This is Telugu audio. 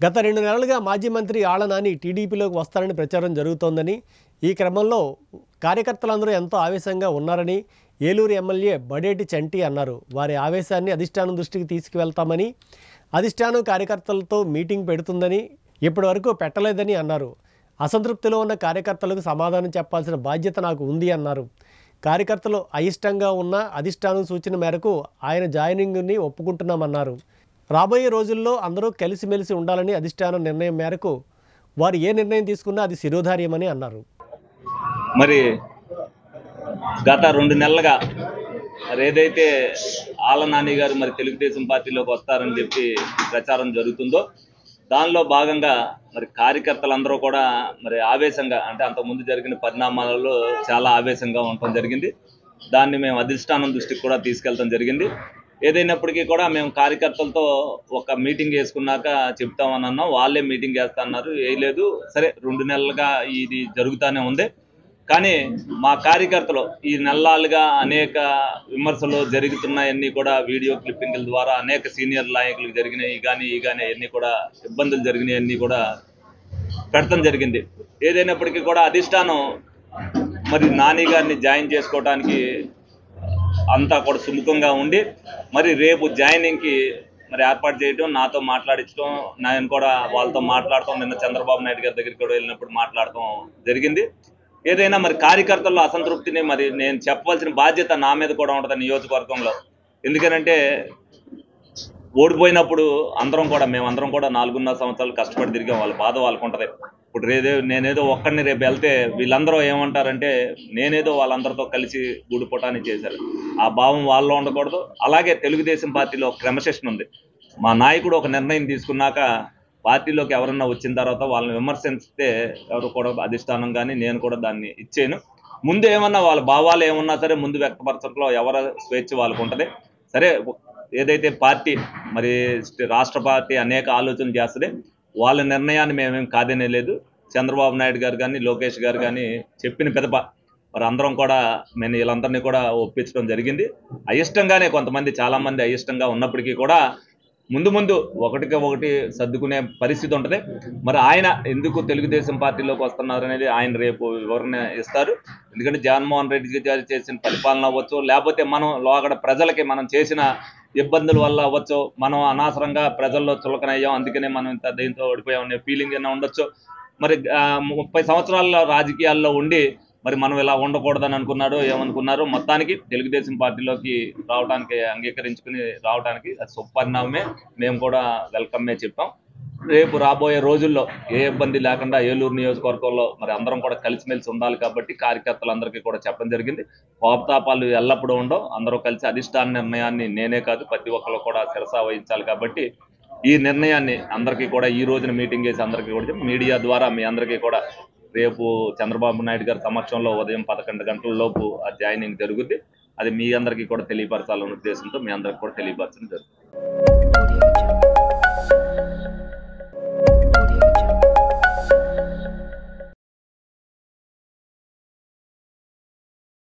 గత 2 నెలలుగా మాజీ మంత్రి ఆళ్ల నాని టీడీపీలోకి వస్తారని ప్రచారం జరుగుతోందని, ఈ క్రమంలో కార్యకర్తలందరూ ఎంతో ఆవేశంగా ఉన్నారని ఏలూరు ఎమ్మెల్యే బడేటి చంటి అన్నారు. వారి ఆవేశాన్ని అధిష్టానం దృష్టికి తీసుకువెళ్తామని, అధిష్టానం కార్యకర్తలతో మీటింగ్ పెడుతుందని, ఇప్పటివరకు పెట్టలేదని అన్నారు. అసంతృప్తిలో ఉన్న కార్యకర్తలకు సమాధానం చెప్పాల్సిన బాధ్యత నాకు ఉంది అన్నారు. కార్యకర్తలు అయిష్టంగా ఉన్న అధిష్టానం సూచన మేరకు ఆయన జాయినింగ్ని ఒప్పుకుంటున్నామన్నారు. రాబోయే రోజుల్లో అందరూ కలిసిమెలిసి ఉండాలని అధిష్టానం నిర్ణయం మేరకు వారు ఏ నిర్ణయం తీసుకున్నా అది శిరోధార్యమని అన్నారు. మరి గత 2 నెలలుగా మరి ఏదైతే ఆళ్ల నాని గారు మరి తెలుగుదేశం పార్టీలోకి వస్తారని చెప్పి ప్రచారం జరుగుతుందో దానిలో భాగంగా మరి కార్యకర్తలందరూ కూడా మరి ఆవేశంగా, అంటే అంతకుముందు జరిగిన పరిణామాలలో చాలా ఆవేశంగా ఉండటం జరిగింది. దాన్ని మేము అధిష్టానం దృష్టికి కూడా తీసుకెళ్తాం జరిగింది. ఏదైనప్పటికీ కూడా మేము కార్యకర్తలతో ఒక మీటింగ్ వేసుకున్నాక చెప్తామని అన్నాం. వాళ్ళే మీటింగ్ వేస్తా అన్నారు, వేయలేదు. సరే 2 నెలలుగా ఇది జరుగుతూనే ఉంది. కానీ మా కార్యకర్తలు ఈ నెలలుగా అనేక విమర్శలు జరుగుతున్నాయన్నీ కూడా వీడియో క్లిప్పింగ్ల ద్వారా అనేక సీనియర్ నాయకులకు జరిగినాయి కానీ అవన్నీ కూడా ఇబ్బందులు జరిగినాయన్నీ కూడా పెడతాం జరిగింది. ఏదైనప్పటికీ కూడా అధిష్టానం మరి నాని గారిని జాయిన్ చేసుకోవడానికి అంతా కూడా సుముఖంగా ఉండి మరి రేపు జాయినింగ్కి మరి ఏర్పాటు చేయడం, నాతో మాట్లాడించడం, నేను కూడా వాళ్ళతో మాట్లాడటం, నిన్న చంద్రబాబు నాయుడు గారి దగ్గరికి కూడా వెళ్ళినప్పుడు మాట్లాడటం జరిగింది. ఏదైనా మరి కార్యకర్తల్లో అసంతృప్తిని మరి నేను చెప్పవలసిన బాధ్యత నా మీద కూడా ఉంటుంది నియోజకవర్గంలో. ఎందుకనంటే ఓడిపోయినప్పుడు మేమందరం కూడా 4.5 సంవత్సరాలు కష్టపడి తిరిగాం. వాళ్ళ బాధ వాళ్ళకు ఉంటుంది. ఇప్పుడు నేనేదో ఒక్కడిని రేపు వెళ్తే వీళ్ళందరూ ఏమంటారంటే నేనేదో వాళ్ళందరితో కలిసి గూడుపుటాన్ని చేశారు. ఆ భావం వాళ్ళలో ఉండకూడదు. అలాగే తెలుగుదేశం పార్టీలో క్రమశిక్షణ ఉంది. మా నాయకుడు ఒక నిర్ణయం తీసుకున్నాక పార్టీలోకి ఎవరన్నా వచ్చిన తర్వాత వాళ్ళని విమర్శిస్తే ఎవరు కూడా అధిష్టానం కానీ నేను కూడా దాన్ని ఇచ్చేను. ముందు ఏమన్నా వాళ్ళ భావాలు ఏమన్నా సరే ముందు వ్యక్తపరచడంలో ఎవరి స్వేచ్ఛ వాళ్ళకు ఉంటుంది. సరే, ఏదైతే పార్టీ మరి రాష్ట్ర పార్టీ అనేక ఆలోచనలు చేస్తుంది. వాళ్ళ నిర్ణయాన్ని మేమేం కాదనే లేదు. చంద్రబాబు నాయుడు గారు కానీ లోకేష్ గారు కానీ చెప్పిన పిదప మరి అందరం కూడా నేను వీళ్ళందరినీ కూడా ఒప్పించడం జరిగింది. అయిష్టంగానే కొంతమంది, చాలామంది అయిష్టంగా ఉన్నప్పటికీ కూడా ముందు ఒకటికి ఒకటి సర్దుకునే పరిస్థితి ఉంటుంది. మరి ఆయన ఎందుకు తెలుగుదేశం పార్టీలోకి వస్తున్నారు అనేది ఆయన రేపు వివరణ ఇస్తారు. ఎందుకంటే జగన్మోహన్ రెడ్డి గారు చేసిన పరిపాలన అవ్వచ్చు, లేకపోతే అక్కడ ప్రజలకి మనం చేసిన ఇబ్బందుల వల్ల అవ్వచ్చు, మనం అనవసరంగా ప్రజల్లో చులకనయ్యాం, అందుకనే మనం ఇంత దీంతో ఓడిపోయాం అనే ఫీలింగ్ అయినా ఉండొచ్చు. మరి 30 సంవత్సరాల రాజకీయాల్లో ఉండి మరి మనం ఇలా ఉండకూడదని ఏమనుకున్నారు. మొత్తానికి తెలుగుదేశం పార్టీలోకి రావడానికి అంగీకరించుకుని రావడానికి అది సుపరిణామమే. మేము కూడా వెల్కమ్మే చెప్పాం. రేపు రాబోయే రోజుల్లో ఏ ఇబ్బంది లేకుండా ఏలూరు నియోజకవర్గంలో మరి అందరం కూడా కలిసిమెలిసి ఉండాలి కాబట్టి కార్యకర్తలందరికీ కూడా చెప్పడం జరిగింది. కోపతాపాలు ఎల్లప్పుడూ ఉండవు. అందరూ కలిసి అధిష్టాన నిర్ణయాన్ని నేనే కాదు ప్రతి ఒక్కరు కూడా శిరసా వహించాలి. కాబట్టి ఈ నిర్ణయాన్ని అందరికీ కూడా ఈ రోజున మీటింగ్ చేసి అందరికీ కూడా మీడియా ద్వారా మీ అందరికీ కూడా రేపు చంద్రబాబు నాయుడు గారి సమక్షంలో ఉదయం 11 గంటల లోపు ఆ జాయినింగ్ జరుగుద్ది. అది మీ అందరికీ కూడా తెలియపరచాలనే ఉద్దేశంతో మీ అందరికీ కూడా తెలియపరచడం జరుగుతుంది.